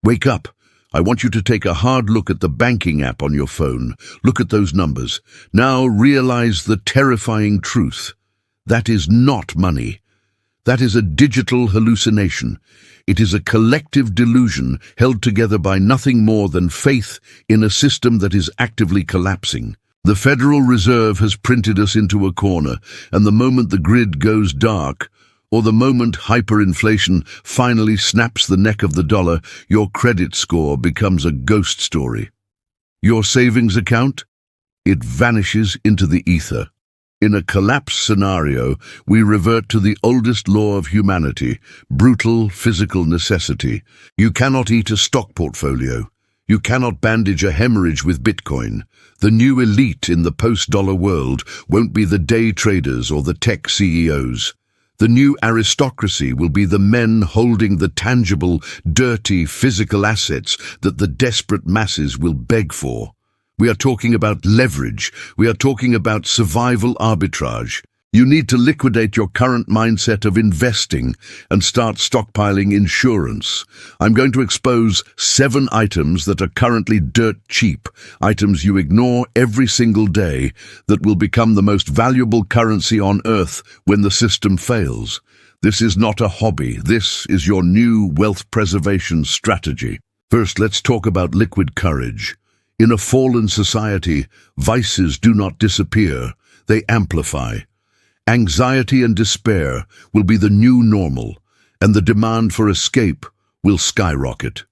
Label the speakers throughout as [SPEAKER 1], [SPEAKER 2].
[SPEAKER 1] Wake up. I want you to take a hard look at the banking app on your phone. Look at those numbers. Now realize the terrifying truth. That is not money. That is a digital hallucination. It is a collective delusion held together by nothing more than faith in a system that is actively collapsing. The Federal Reserve has printed us into a corner, and the moment the grid goes dark, or the moment hyperinflation finally snaps the neck of the dollar, your credit score becomes a ghost story. Your savings account? It vanishes into the ether. In a collapse scenario, we revert to the oldest law of humanity, brutal physical necessity. You cannot eat a stock portfolio. You cannot bandage a hemorrhage with Bitcoin. The new elite in the post-dollar world won't be the day traders or the tech CEOs. The new aristocracy will be the men holding the tangible, dirty, physical assets that the desperate masses will beg for. We are talking about leverage. We are talking about survival arbitrage. You need to liquidate your current mindset of investing and start stockpiling insurance. I'm going to expose 7 items that are currently dirt cheap, items you ignore every single day that will become the most valuable currency on earth when the system fails. This is not a hobby. This is your new wealth preservation strategy. First, let's talk about liquid courage. In a fallen society, vices do not disappear. They amplify. Anxiety and despair will be the new normal, and the demand for escape will skyrocket.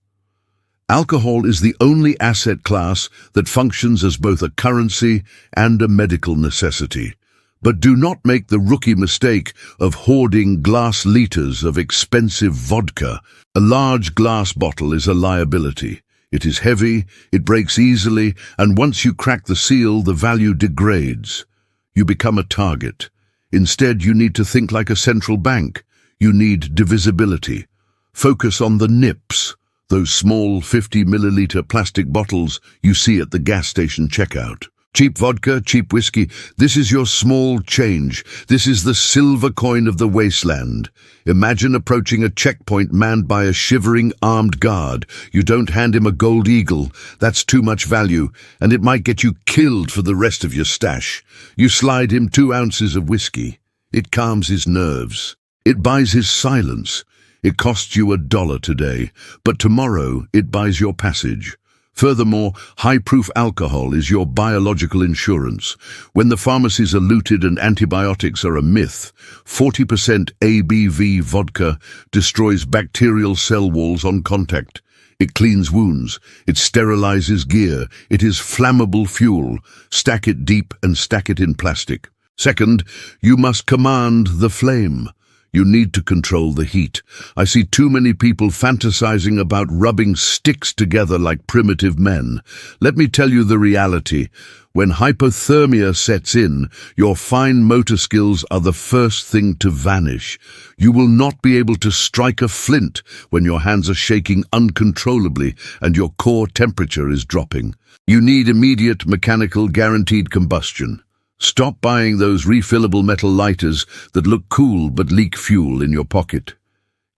[SPEAKER 1] Alcohol is the only asset class that functions as both a currency and a medical necessity. But do not make the rookie mistake of hoarding glass liters of expensive vodka. A large glass bottle is a liability. It is heavy, it breaks easily, and once you crack the seal, the value degrades. You become a target. Instead, you need to think like a central bank. You need divisibility. Focus on the nips, those small 50-milliliter plastic bottles you see at the gas station checkout. Cheap vodka, cheap whiskey, this is your small change. This is the silver coin of the wasteland. Imagine approaching a checkpoint manned by a shivering armed guard. You don't hand him a gold eagle. That's too much value, and it might get you killed for the rest of your stash. You slide him 2 ounces of whiskey. It calms his nerves. It buys his silence. It costs you $1 today, but tomorrow it buys your passage. Furthermore, high-proof alcohol is your biological insurance. When the pharmacies are looted and antibiotics are a myth, 40% ABV vodka destroys bacterial cell walls on contact. It cleans wounds. It sterilizes gear. It is flammable fuel. Stack it deep and stack it in plastic. Second, you must command the flame. You need to control the heat. I see too many people fantasizing about rubbing sticks together like primitive men. Let me tell you the reality. When hypothermia sets in, your fine motor skills are the first thing to vanish. You will not be able to strike a flint when your hands are shaking uncontrollably and your core temperature is dropping. You need immediate mechanical guaranteed combustion. Stop buying those refillable metal lighters that look cool but leak fuel in your pocket.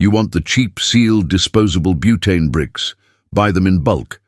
[SPEAKER 1] You want the cheap sealed disposable butane bricks. Buy them in bulk.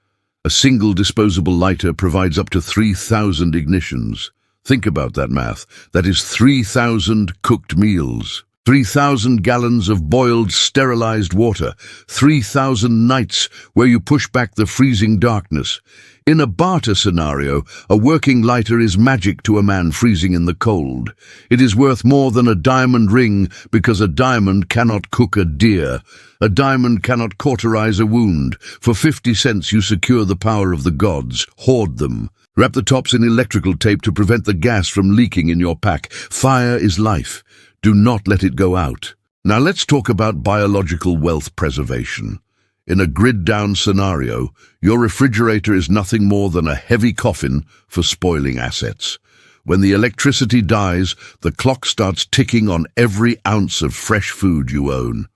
[SPEAKER 1] A single disposable lighter provides up to 3,000 ignitions. Think about that math. That is 3,000 cooked meals. 3,000 gallons of boiled, sterilized water. 3,000 nights where you push back the freezing darkness. In a barter scenario, a working lighter is magic to a man freezing in the cold. It is worth more than a diamond ring because a diamond cannot cook a deer. A diamond cannot cauterize a wound. For 50 cents you secure the power of the gods. Hoard them. Wrap the tops in electrical tape to prevent the gas from leaking in your pack. Fire is life. Do not let it go out. Now let's talk about biological wealth preservation. In a grid-down scenario, your refrigerator is nothing more than a heavy coffin for spoiling assets. When the electricity dies, the clock starts ticking on every ounce of fresh food you own.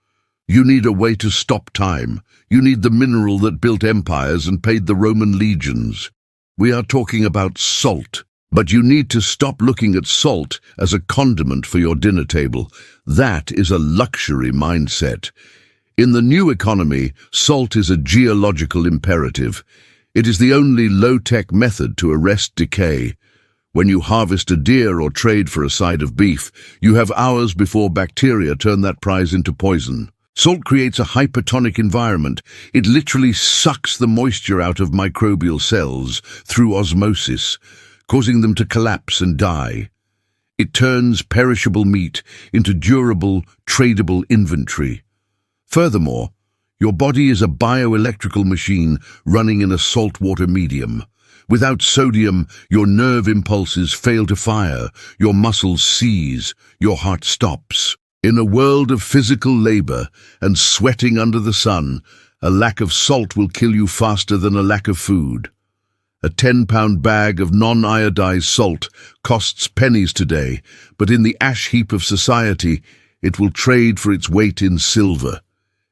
[SPEAKER 1] You need a way to stop time. You need the mineral that built empires and paid the Roman legions. We are talking about salt. But you need to stop looking at salt as a condiment for your dinner table. That is a luxury mindset. In the new economy, salt is a geological imperative. It is the only low-tech method to arrest decay. When you harvest a deer or trade for a side of beef, you have hours before bacteria turn that prize into poison. Salt creates a hypertonic environment. It literally sucks the moisture out of microbial cells through osmosis, causing them to collapse and die. It turns perishable meat into durable, tradable inventory. Furthermore, your body is a bioelectrical machine running in a saltwater medium. Without sodium, your nerve impulses fail to fire, your muscles seize, your heart stops. In a world of physical labor and sweating under the sun, a lack of salt will kill you faster than a lack of food. A 10-pound bag of non-iodized salt costs pennies today, but in the ash heap of society, it will trade for its weight in silver.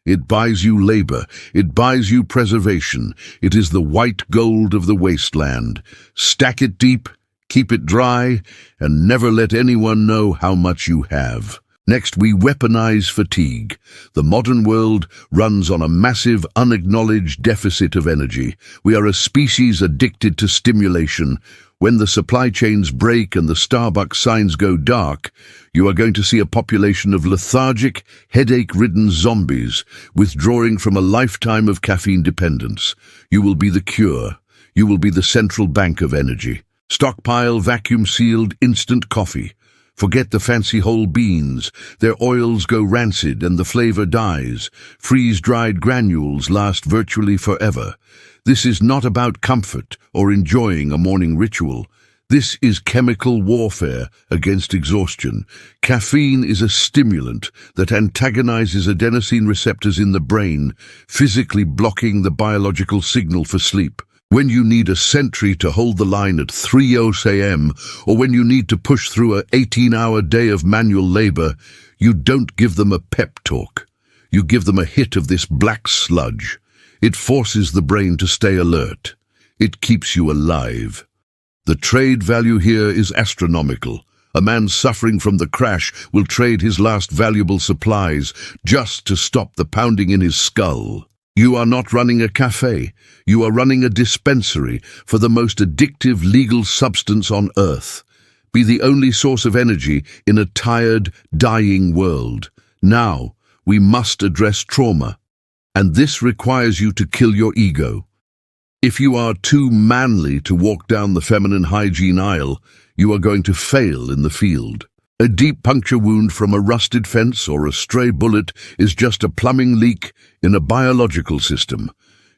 [SPEAKER 1] It buys you labor, it buys you preservation. It is the white gold of the wasteland. Stack it deep, keep it dry, and never let anyone know how much you have. Next, we weaponize fatigue. The modern world runs on a massive, unacknowledged deficit of energy. We are a species addicted to stimulation. When the supply chains break and the Starbucks signs go dark, you are going to see a population of lethargic, headache-ridden zombies withdrawing from a lifetime of caffeine dependence. You will be the cure. You will be the central bank of energy. Stockpile vacuum-sealed instant coffee. Forget the fancy whole beans. Their oils go rancid and the flavor dies. Freeze-dried granules last virtually forever. This is not about comfort or enjoying a morning ritual. This is chemical warfare against exhaustion. Caffeine is a stimulant that antagonizes adenosine receptors in the brain, physically blocking the biological signal for sleep. When you need a sentry to hold the line at 3 a.m., or when you need to push through an 18-hour day of manual labor, you don't give them a pep talk. You give them a hit of this black sludge. It forces the brain to stay alert. It keeps you alive. The trade value here is astronomical. A man suffering from the crash will trade his last valuable supplies just to stop the pounding in his skull. You are not running a cafe. You are running a dispensary for the most addictive legal substance on earth. Be the only source of energy in a tired, dying world. Now, we must address trauma. And this requires you to kill your ego. If you are too manly to walk down the feminine hygiene aisle, you are going to fail in the field. A deep puncture wound from a rusted fence or a stray bullet is just a plumbing leak in a biological system.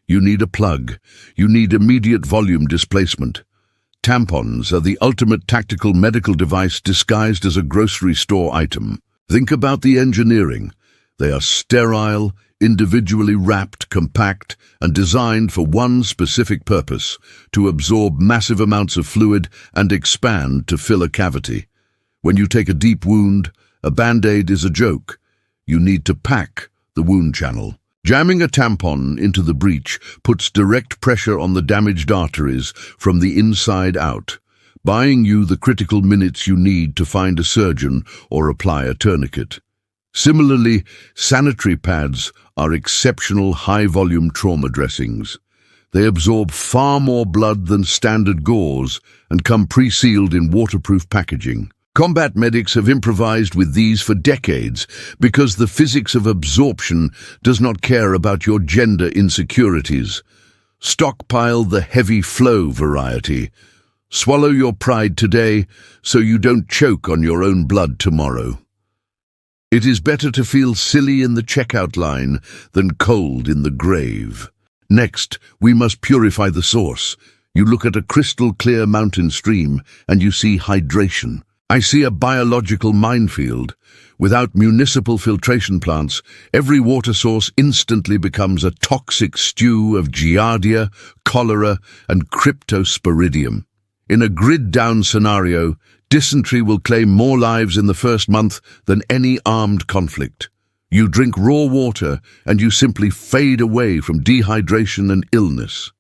[SPEAKER 1] You need a plug. You need immediate volume displacement. Tampons are the ultimate tactical medical device disguised as a grocery store item. Think about the engineering. They are sterile, individually wrapped, compact, and designed for one specific purpose: to absorb massive amounts of fluid and expand to fill a cavity. When you take a deep wound, a Band-Aid is a joke. You need to pack the wound channel. Jamming a tampon into the breach puts direct pressure on the damaged arteries from the inside out, buying you the critical minutes you need to find a surgeon or apply a tourniquet. Similarly, sanitary pads are exceptional high-volume trauma dressings. They absorb far more blood than standard gauze and come pre-sealed in waterproof packaging. Combat medics have improvised with these for decades because the physics of absorption does not care about your gender insecurities. Stockpile the heavy flow variety. Swallow your pride today so you don't choke on your own blood tomorrow. It is better to feel silly in the checkout line than cold in the grave. Next, we must purify the source. You look at a crystal-clear mountain stream and you see hydration. I see a biological minefield. Without municipal filtration plants, every water source instantly becomes a toxic stew of giardia, cholera, and cryptosporidium. In a grid-down scenario, dysentery will claim more lives in the first month than any armed conflict. You drink raw water and you simply fade away from dehydration and illness.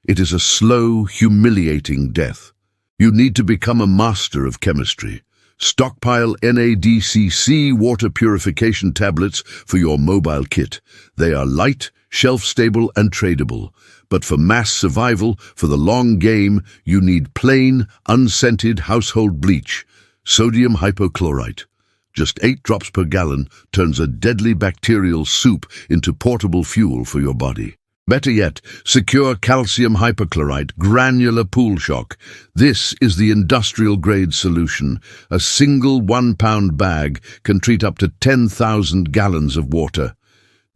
[SPEAKER 1] It is a slow, humiliating death. You need to become a master of chemistry. Stockpile NADCC water purification tablets for your mobile kit. They are light, shelf-stable and tradable. But for mass survival, for the long game, you need plain, unscented household bleach. Sodium hypochlorite. Just 8 drops per gallon turns a deadly bacterial soup into portable fuel for your body. Better yet, secure calcium hypochlorite granular pool shock. This is the industrial-grade solution. A single 1-pound bag can treat up to 10,000 gallons of water.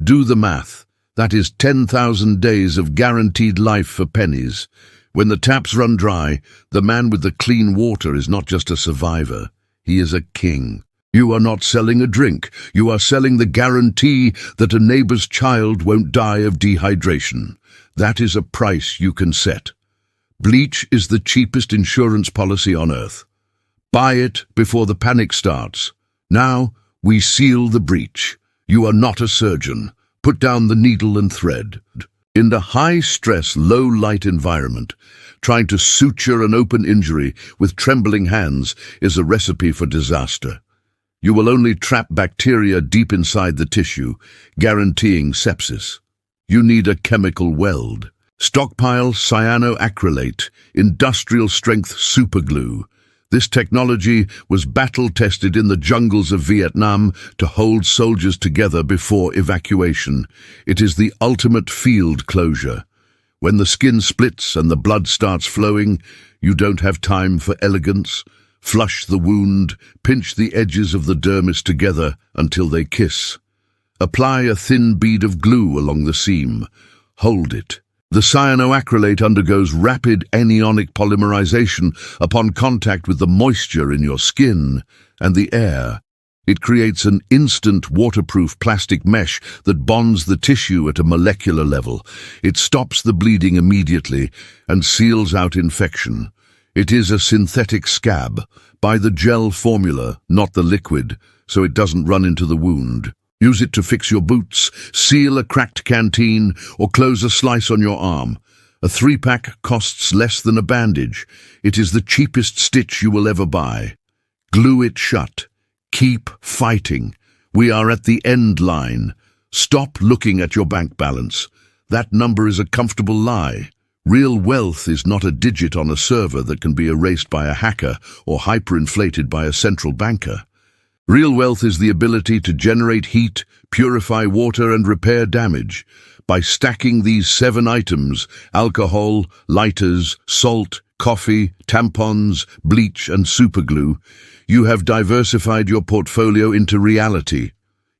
[SPEAKER 1] Do the math. That is 10,000 days of guaranteed life for pennies. When the taps run dry, the man with the clean water is not just a survivor. He is a king. You are not selling a drink. You are selling the guarantee that a neighbor's child won't die of dehydration. That is a price you can set. Bleach is the cheapest insurance policy on earth. Buy it before the panic starts. Now, we seal the breach. You are not a surgeon. Put down the needle and thread. In the high-stress, low-light environment, trying to suture an open injury with trembling hands is a recipe for disaster. You will only trap bacteria deep inside the tissue, guaranteeing sepsis. You need a chemical weld. Stockpile cyanoacrylate, industrial-strength superglue. This technology was battle-tested in the jungles of Vietnam to hold soldiers together before evacuation. It is the ultimate field closure. When the skin splits and the blood starts flowing, you don't have time for elegance. Flush the wound, pinch the edges of the dermis together until they kiss. Apply a thin bead of glue along the seam. Hold it. The cyanoacrylate undergoes rapid anionic polymerization upon contact with the moisture in your skin and the air. It creates an instant waterproof plastic mesh that bonds the tissue at a molecular level. It stops the bleeding immediately and seals out infection. It is a synthetic scab. Buy the gel formula, not the liquid, so it doesn't run into the wound. Use it to fix your boots, seal a cracked canteen, or close a slice on your arm. A 3-pack costs less than a bandage. It is the cheapest stitch you will ever buy. Glue it shut. Keep fighting. We are at the end line. Stop looking at your bank balance. That number is a comfortable lie. Real wealth is not a digit on a server that can be erased by a hacker or hyperinflated by a central banker. Real wealth is the ability to generate heat, purify water, and repair damage. By stacking these 7 items, alcohol, lighters, salt, coffee, tampons, bleach, and superglue, you have diversified your portfolio into reality.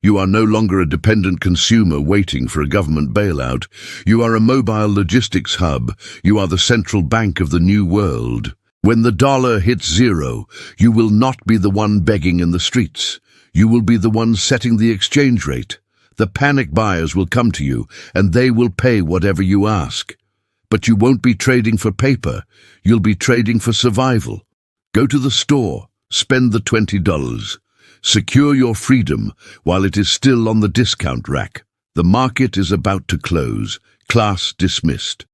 [SPEAKER 1] You are no longer a dependent consumer waiting for a government bailout. You are a mobile logistics hub. You are the central bank of the new world. When the dollar hits zero, you will not be the one begging in the streets. You will be the one setting the exchange rate. The panic buyers will come to you, and they will pay whatever you ask. But you won't be trading for paper. You'll be trading for survival. Go to the store. Spend the $20. Secure your freedom while it is still on the discount rack. The market is about to close. Class dismissed.